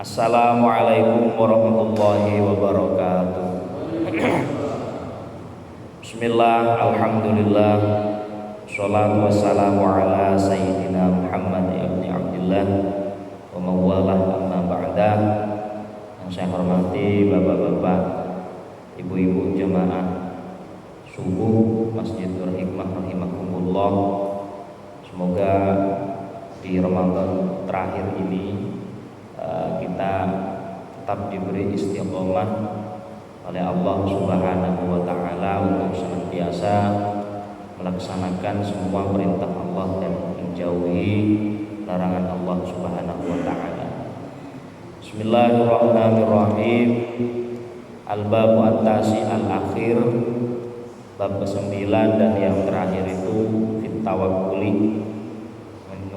Assalamualaikum warahmatullahi wabarakatuh. Bismillah, alhamdulillah, sholatu wassalamu ala sayyidina Muhammad ibn Abdillah wa mawalah amma ba'dah. Yang saya hormati bapak-bapak, ibu-ibu jamaah subuh Masjidul Hikmah rahimakumullah. Semoga di Ramadan terakhir ini kita tetap diberi istiqomah oleh Allah Subhanahu wa taala untuk senantiasa melaksanakan semua perintah Allah dan menjauhi larangan Allah Subhanahu wa taala. Bismillahirrahmanirrahim. Al-babu at-tasi al-akhir, bab ke-9 dan yang terakhir itu fit tawakkuli,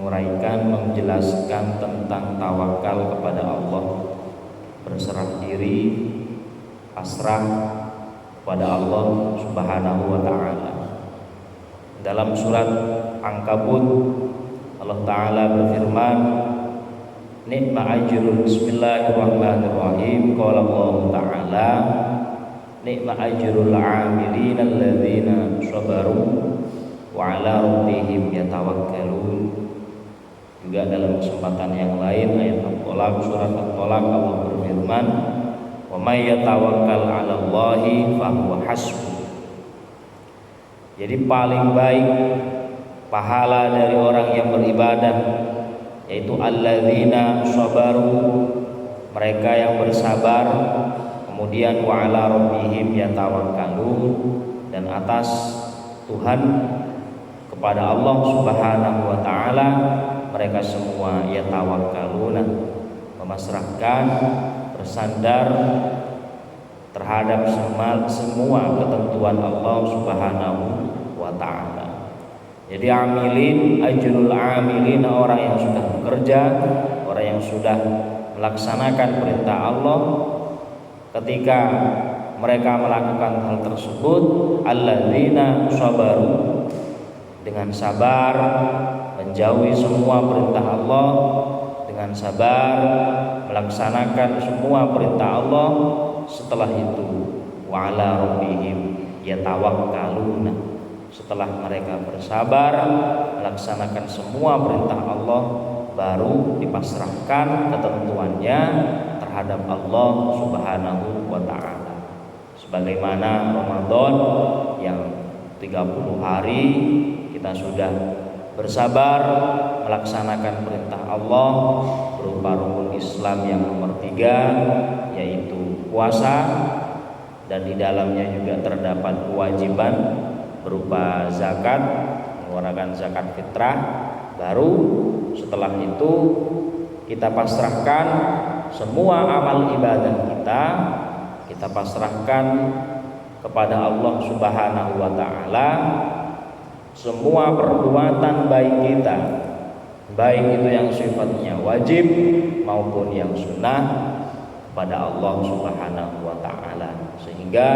menguraikan, menjelaskan tentang tawakal kepada Allah, berserah diri, pasrah kepada Allah Subhanahu wa taala. Dalam surat Ankabut Allah taala berfirman, ni'ma ajrul, bismillahirrahmanirrahim, qala Allah taala, ni'ma ajrul 'amilin alladzina sabaru wa 'ala rabbihim yatawakkalun. Juga dalam kesempatan yang lain ayat At-Tolak, surat At-Tolak, Allah berfirman, wa may yatawakkal 'ala Allahi fahuwa hasbuh. Jadi paling baik pahala dari orang yang beribadah yaitu alladzina sabaru, mereka yang bersabar, kemudian wa 'ala rabbihim yatawakkalun, dan atas Tuhan, kepada Allah Subhanahu wa taala mereka semua yatawakkaluna, memasrahkan, bersandar terhadap semua ketentuan Allah Subhanahu wa taala. Jadi amilin, ajrul amilin, orang yang sudah bekerja, orang yang sudah melaksanakan perintah Allah, ketika mereka melakukan hal tersebut, alladzina sabaru, dengan sabar menjauhi semua perintah Allah, dengan sabar melaksanakan semua perintah Allah. Setelah itu wa 'ala rabbihim yatawakkaluna, setelah mereka bersabar melaksanakan semua perintah Allah, baru dipasrahkan ketentuannya terhadap Allah Subhanahu wa taala. Sebagaimana Ramadan yang 30 hari kita sudah bersabar melaksanakan perintah Allah berupa rukun Islam yang nomor 3, yaitu puasa, dan di dalamnya juga terdapat kewajiban berupa zakat, mengeluarkan zakat fitrah. Baru setelah itu kita pasrahkan semua amal ibadah kita pasrahkan kepada Allah Subhanahu wa taala. Semua perbuatan baik kita, baik itu yang sifatnya wajib maupun yang sunnah, pada Allah Subhanahu wa taala. Sehingga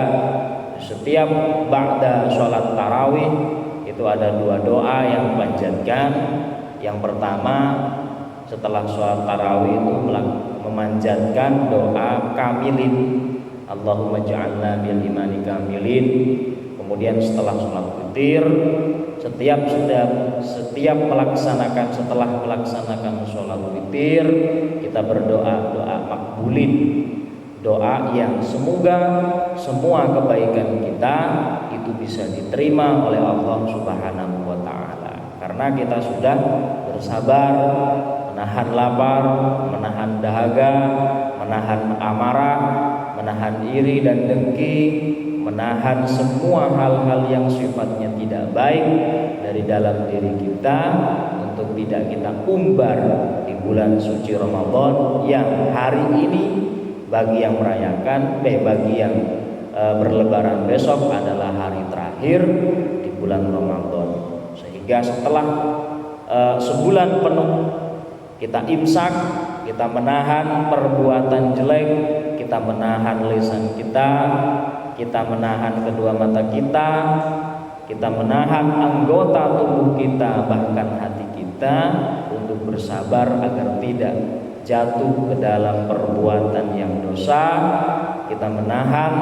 setiap ba'da sholat tarawih itu ada 2 doa yang dipanjatkan. Yang pertama, setelah sholat tarawih itu memanjatkan doa kamilin, Allahumma ja'alna bil imani kamilin. Kemudian setelah sholat witir, setiap setelah melaksanakan sholat witir, kita berdoa doa makbulin, doa yang semoga semua kebaikan kita itu bisa diterima oleh Allah Subhanahu wa taala, karena kita sudah bersabar menahan lapar, menahan dahaga, menahan amarah, menahan iri dan dengki, menahan semua hal-hal yang sifatnya tidak baik dari dalam diri kita, untuk tidak kita umbar di bulan suci Ramadan yang hari ini bagi yang merayakan, bagi yang berlebaran besok adalah hari terakhir di bulan Ramadan. Sehingga setelah sebulan penuh kita imsak, kita menahan perbuatan jelek, kita menahan lisan kita menahan kedua mata kita menahan anggota tubuh kita, bahkan hati kita, untuk bersabar agar tidak jatuh ke dalam perbuatan yang dosa, kita menahan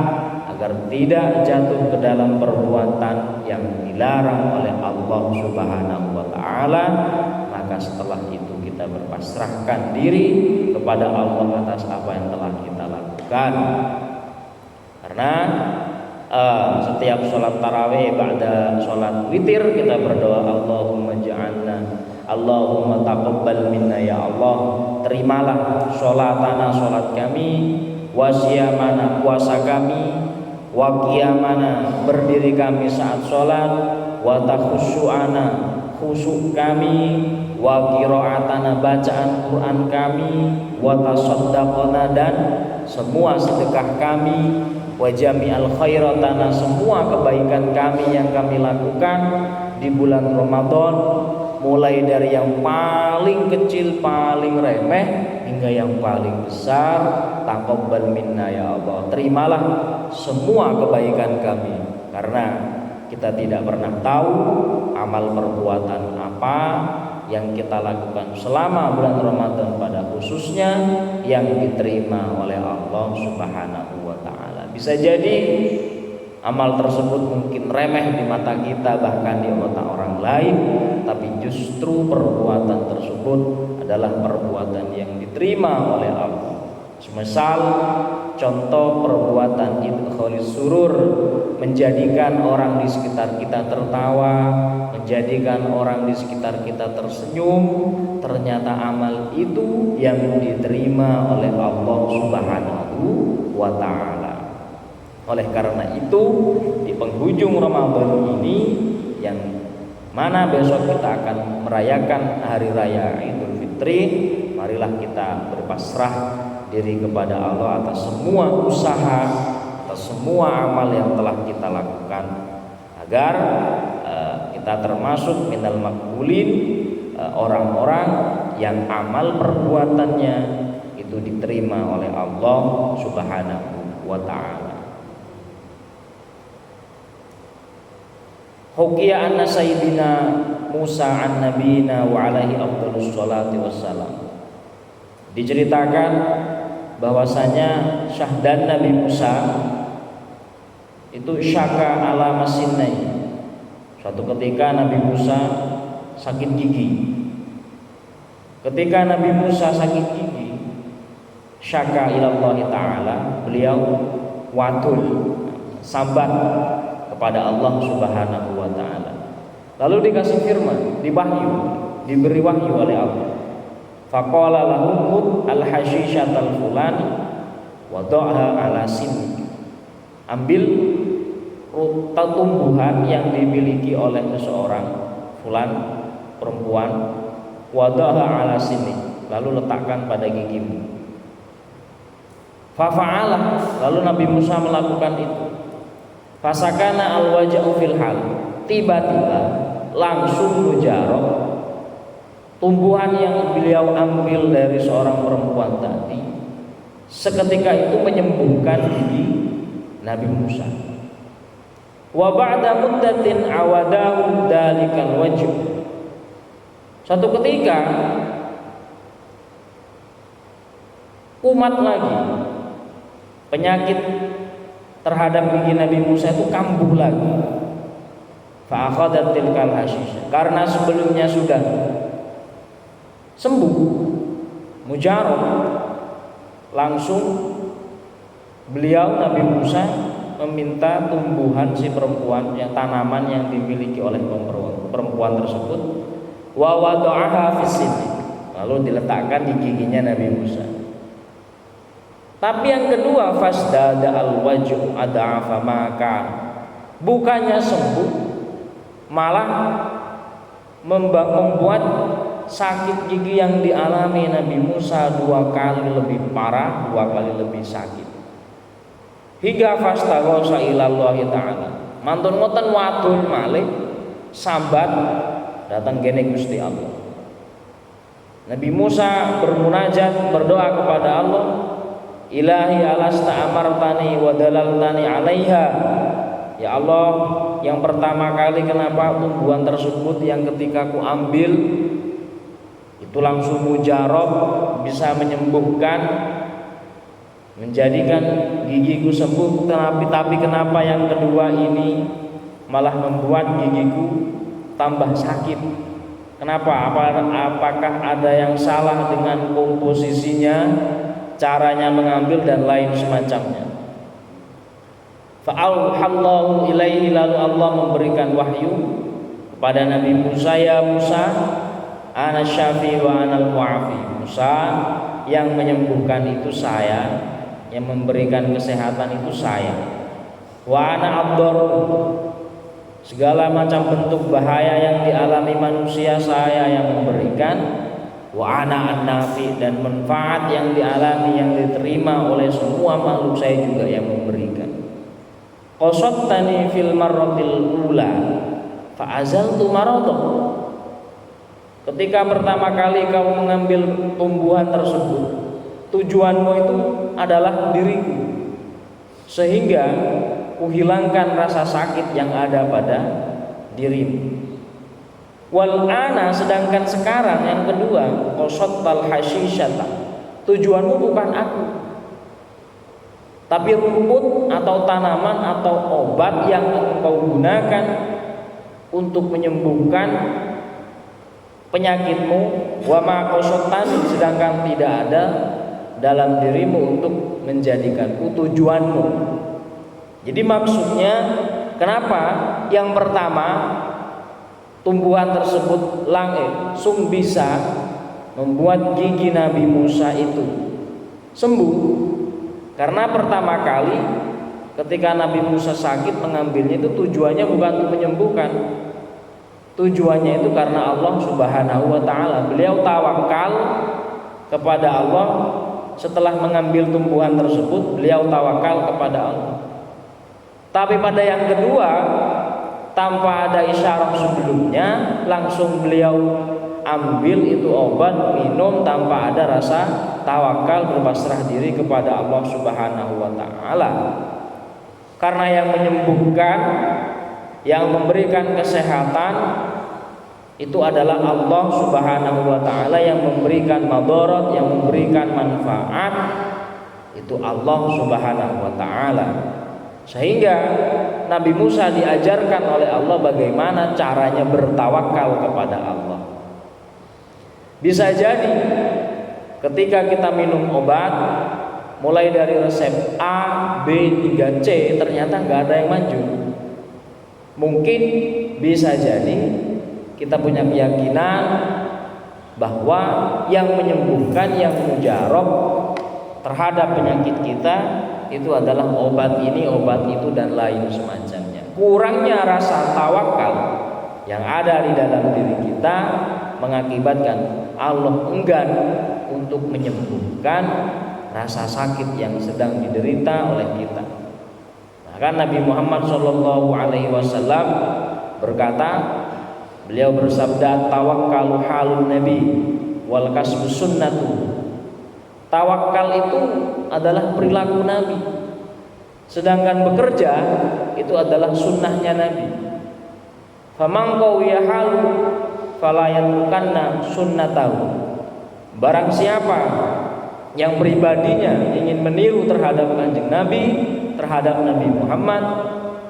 agar tidak jatuh ke dalam perbuatan yang dilarang oleh Allah Subhanahu wa taala. Maka setelah itu kita berpasrahkan diri kepada Allah atas apa yang telah kita lakukan. Karena setiap sholat tarawih ba'da sholat witir kita berdoa, Allahumma Allahumma taqabbal minna ya Allah, terimalah sholatana sholat kami, wasiyamana puasa kami, wa qiyamana berdiri kami saat sholat, wa takhushu'ana khusyuk kami, wa qira'atana bacaan Quran kami, wa tasaddaqana dan semua sedekah kami, wa jami'al khairatana semua kebaikan kami yang kami lakukan di bulan Ramadan, mulai dari yang paling kecil, paling remeh hingga yang paling besar. Taqabbal minna ya Allah, terimalah semua kebaikan kami, karena kita tidak pernah tahu amal perbuatan apa yang kita lakukan selama bulan Ramadan pada khususnya yang diterima oleh Allah Subhanahu wa taala. Bisa jadi amal tersebut mungkin remeh di mata kita, bahkan di mata orang lain, tapi justru perbuatan tersebut adalah perbuatan yang diterima oleh Allah. Semisal contoh perbuatan idkhalis surur, menjadikan orang di sekitar kita tertawa, menjadikan orang di sekitar kita tersenyum, ternyata amal itu yang diterima oleh Allah Subhanahu wa taala. Oleh karena itu, di penghujung Ramadan ini yang mana besok kita akan merayakan hari raya Idul Fitri, marilah kita berpasrah diri kepada Allah atas semua usaha, atas semua amal yang telah kita lakukan, agar kita termasuk minal maqbulin, orang-orang yang amal perbuatannya itu diterima oleh Allah Subhanahu wa taala. Hukiya anna sayyidina Musa an nabiyina wa alaihi afdhalus sholati wassalam. Diceritakan bahwasanya syahdan Nabi Musa itu syaka ala masinai. Suatu ketika Nabi Musa sakit gigi. Ketika Nabi Musa sakit gigi, syaka ilallah ta'ala, beliau watul, sambat kepada Allah Subhanahu wa taala. Lalu dikasih firman, diberi wahyu oleh Allah. Faqala lahu khudh al-hashishatal fulani wa da'ha ala sinni. Ambil tumbuhan yang dimiliki oleh seseorang fulan, perempuan, wa da'ha ala sinni, lalu letakkan pada gigimu. Fafa'ala, lalu Nabi Musa melakukan itu. Fasakana al-waja'u fil hal, tiba-tiba langsung mujarab tumbuhan yang beliau ambil dari seorang perempuan tadi seketika itu menyembuhkan gigi Nabi Musa. Wa ba'da muddatin awadahu dalikal wajh. Suatu ketika kumat lagi penyakit terhadap gigi Nabi Musa itu kambuh lagi. Fa akhadhat tilkal hashish, karena sebelumnya sudah sembuh mujarab, langsung beliau Nabi Musa meminta tumbuhan si perempuan, yang tanaman yang dimiliki oleh perempuan tersebut, wa wada'aha fis siddiq, lalu diletakkan di giginya Nabi Musa. Tapi yang kedua, fasdada al-wajhu ad'afa maka, bukannya sembuh, malah membuat sakit gigi yang dialami Nabi Musa 2 kali lebih parah, 2 kali lebih sakit. Hingga fastaghosa ilallahi ta'ala, mantun ngoten wadul malih sambat datang gene Gusti Allah. Nabi Musa bermunajat, berdoa kepada Allah, Ilahi alasta amartani wa dalaltani alaiha. Ya Allah, yang pertama kali kenapa tumbuhan tersebut yang ketika ku ambil itu tulang sumbu jarob bisa menyembuhkan, menjadikan gigiku sembuh. Tapi kenapa yang kedua ini malah membuat gigiku tambah sakit? Kenapa? Apakah ada yang salah dengan komposisinya, caranya mengambil dan lain semacamnya? Fa'auhallahu ilaihi, lalu Allah memberikan wahyu kepada Nabi Musa, ya Musa, ana syafi wa anal mu'afi. Musa, yang menyembuhkan itu saya, yang memberikan kesehatan itu saya. Wa ana ad-dar, segala macam bentuk bahaya yang dialami manusia saya yang memberikan. Wa ana an-nafi, dan manfaat yang dialami, yang diterima oleh semua makhluk saya juga yang memberikan. Qasattani fil marratil ula fa azaltu maradah. Ketika pertama kali kamu mengambil tumbuhan tersebut, tujuanmu itu adalah diriku, sehingga kuhilangkan rasa sakit yang ada pada dirimu. Wal ana, sedangkan sekarang yang kedua, qasattal hasyisyata, tujuanmu bukan aku, tapi rumput atau tanaman atau obat yang engkau gunakan untuk menyembuhkan penyakitmu. Wa ma qasattani, sedangkan tidak ada dalam dirimu untuk menjadikanku tujuanmu. Jadi maksudnya, kenapa yang pertama tumbuhan tersebut langsung bisa membuat gigi Nabi Musa itu sembuh? Karena pertama kali ketika Nabi Musa sakit mengambilnya itu tujuannya bukan untuk menyembuhkan. Tujuannya itu karena Allah Subhanahu wa ta'ala. Beliau tawakal kepada Allah. Setelah mengambil tumbuhan tersebut, beliau tawakal kepada Allah. Tapi pada yang kedua, tanpa ada isyarat sebelumnya, langsung beliau ambil itu obat, minum tanpa ada rasa tawakal, berpasrah diri kepada Allah Subhanahu wa ta'ala. Karena yang menyembuhkan, yang memberikan kesehatan itu adalah Allah Subhanahu wa ta'ala. Yang memberikan madarat, yang memberikan manfaat itu Allah Subhanahu wa ta'ala. Sehingga Nabi Musa diajarkan oleh Allah bagaimana caranya bertawakal kepada Allah. Bisa jadi ketika kita minum obat, mulai dari resep A, B, 3C, ternyata nggak ada yang maju. Mungkin bisa jadi kita punya keyakinan bahwa yang menyembuhkan, yang mujarab terhadap penyakit kita itu adalah obat ini, obat itu, dan lain semacamnya. Kurangnya rasa tawakal yang ada di dalam diri kita mengakibatkan Allah enggan untuk menyembuhkan rasa sakit yang sedang diderita oleh kita. Maka Nabi Muhammad SAW berkata, beliau bersabda, tawakkalu halun nabi wal kasbu sunnatu. Tawakal itu adalah perilaku Nabi, sedangkan bekerja itu adalah sunnahnya Nabi. Faman qawiya halu fala yatrukanna sunnatahu. Barang siapa yang pribadinya ingin meniru terhadap Kanjeng Nabi, terhadap Nabi Muhammad,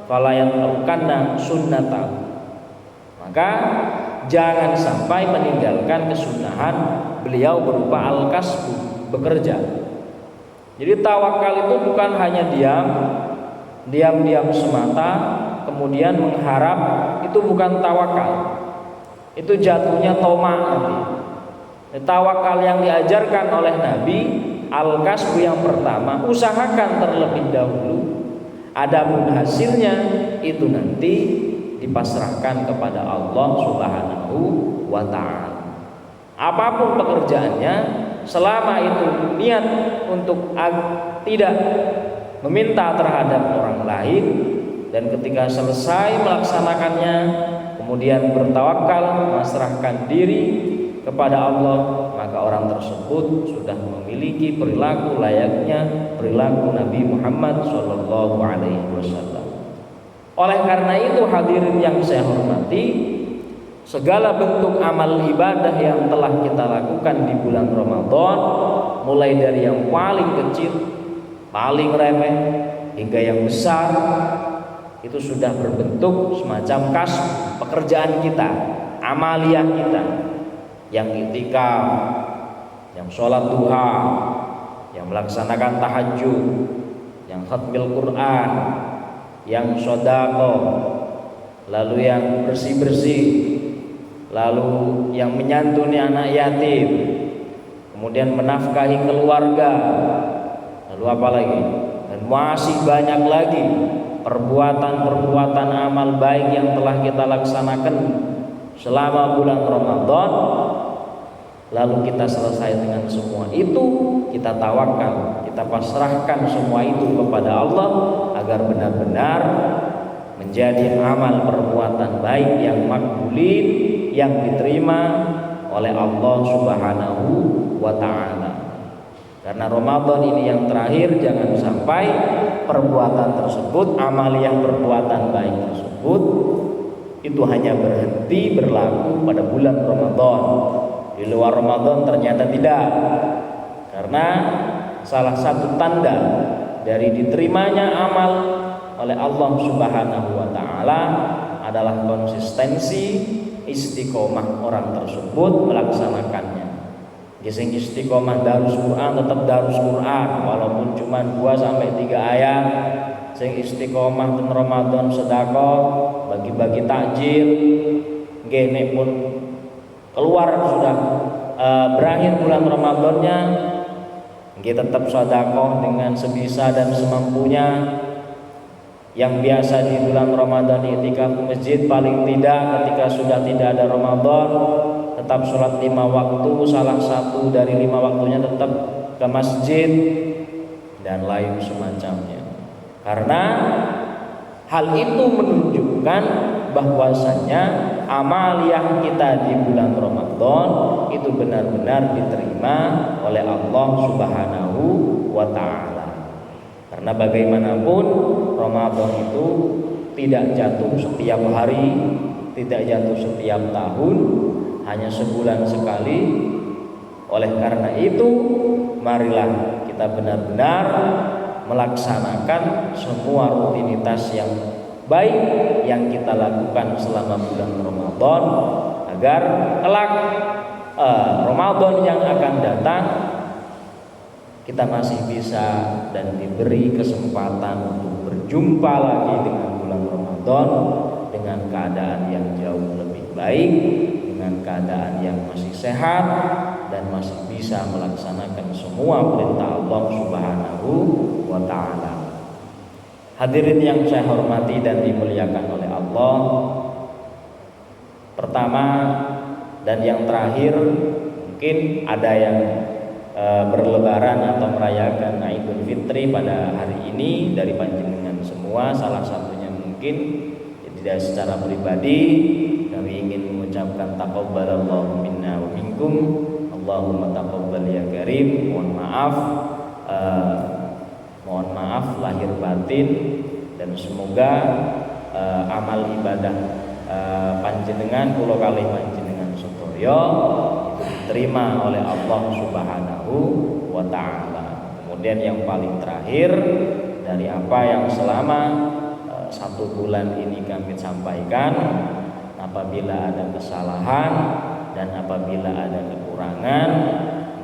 fala yatrukanna sunnatahu, maka jangan sampai meninggalkan kesunahan beliau berupa al-kasbu, bekerja. Jadi tawakal itu bukan hanya diam semata kemudian mengharap, itu bukan tawakal. Itu jatuhnya toma nanti. Tawakal yang diajarkan oleh Nabi, al-kasbu yang pertama, usahakan terlebih dahulu. Adapun hasilnya itu nanti dipasrahkan kepada Allah Subhanahu wa ta'ala. Apapun pekerjaannya, selama itu niat untuk tidak meminta terhadap orang lain, dan ketika selesai melaksanakannya kemudian bertawakal, memasrahkan diri kepada Allah, maka orang tersebut sudah memiliki perilaku layaknya perilaku Nabi Muhammad SAW. Oleh karena itu, hadirin yang saya hormati, segala bentuk amal ibadah yang telah kita lakukan di bulan Ramadan, mulai dari yang paling kecil, paling remeh, hingga yang besar, itu sudah berbentuk semacam kasb, pekerjaan kita, amaliyah kita, yang i'tikaf, yang sholat duha, yang melaksanakan tahajud, yang khatmil Quran, yang sedekah, lalu yang bersih-bersih, lalu yang menyantuni anak yatim, kemudian menafkahi keluarga, lalu apa lagi? Dan masih banyak lagi perbuatan-perbuatan amal baik yang telah kita laksanakan selama bulan Ramadan. Lalu kita selesai dengan semua itu, kita tawakal, kita pasrahkan semua itu kepada Allah agar benar-benar menjadi amal perbuatan baik yang makbulin, yang diterima oleh Allah Subhanahu wa ta'ala. Karena Ramadan ini yang terakhir, jangan sampai perbuatan tersebut, amal yang perbuatan baik tersebut itu hanya berhenti berlaku pada bulan Ramadan. Di luar Ramadan ternyata tidak. Karena salah satu tanda dari diterimanya amal oleh Allah Subhanahu wa ta'ala adalah konsistensi, istiqomah orang tersebut melaksanakannya. Sing istiqomah darus Quran tetap darus Quran walaupun cuma 2-3 ayat. Sing istiqomah ten Ramadan sedekah, bagi-bagi takjil, nggih nek pun keluar sudah berakhir bulan Ramadannya, nggih tetap sedekah dengan sebisa dan semampunya. Yang biasa di bulan Ramadan i'tikaf ke masjid, paling tidak ketika sudah tidak ada Ramadan tetap sholat 5 waktu, salah satu dari 5 waktunya tetap ke masjid dan lain semacamnya. Karena hal itu menunjukkan bahwasanya amaliyah kita di bulan Ramadan itu benar-benar diterima oleh Allah Subhanahu wa ta'ala. Karena bagaimanapun Ramadan itu tidak jatuh setiap hari, tidak jatuh setiap tahun, hanya sebulan sekali. Oleh karena itu, marilah kita benar-benar melaksanakan semua rutinitas yang baik yang kita lakukan selama bulan Ramadan, agar kelak Ramadan yang akan datang kita masih bisa dan diberi kesempatan untuk berjumpa lagi dengan bulan Ramadan dengan keadaan yang jauh lebih baik, dengan keadaan yang masih sehat dan masih bisa melaksanakan semua perintah Allah Subhanahu wa ta'ala. Hadirin yang saya hormati dan dimuliakan oleh Allah, pertama dan yang terakhir, mungkin ada yang berlebaran atau merayakan Idul Fitri pada hari ini dari panjenengan semua. Salah satunya mungkin tidak secara pribadi kami ingin mengucapkan taqabbalallahu minna wa minkum, Allahumma taqabbal ya karim. Mohon maaf lahir batin, dan semoga amal ibadah panjenengan kula kalih panjenengan sedaya diterima oleh Allah Subhanahu wa ta'ala. Kemudian yang paling terakhir, dari apa yang selama 1 bulan ini kami sampaikan, apabila ada kesalahan dan apabila ada kekurangan,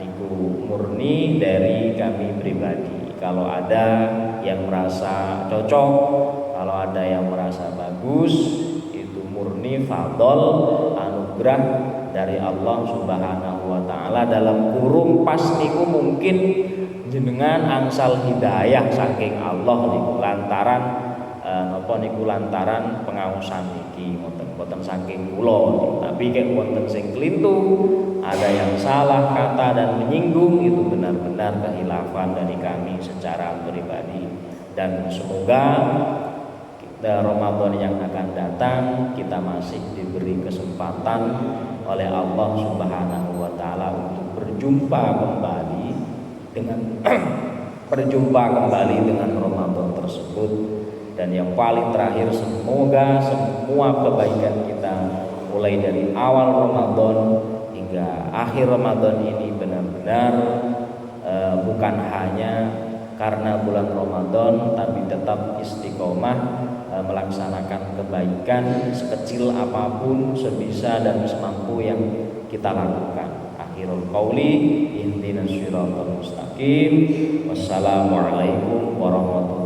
niku murni dari kami pribadi. Kalau ada yang merasa cocok, kalau ada yang merasa bagus, itu murni fadl, anugerah dari Allah Subhanahu wa ta'ala. Dalam kurung pas niku mungkin jenengan angsal hidayah saking Allah niku lantaran lantaran pengaosan niki mboten saking kula, tapi kayak wonten sing klintu, ada yang salah kata dan menyinggung, itu benar-benar kehilafan dari kami secara pribadi. Dan semoga Ramadan yang akan datang kita masih diberi kesempatan oleh Allah Subhanahu wa ta'ala untuk berjumpa kembali dengan Ramadan tersebut. Dan yang paling terakhir, semoga semua kebaikan kita mulai dari awal Ramadan hingga akhir Ramadan ini benar-benar bukan hanya karena bulan Ramadan, tapi tetap istiqomah melaksanakan kebaikan sekecil apapun, sebisa dan semampu yang kita lakukan. Akhirul qauli ihdinas siratal mustaqim. Wassalamualaikum warahmatullahi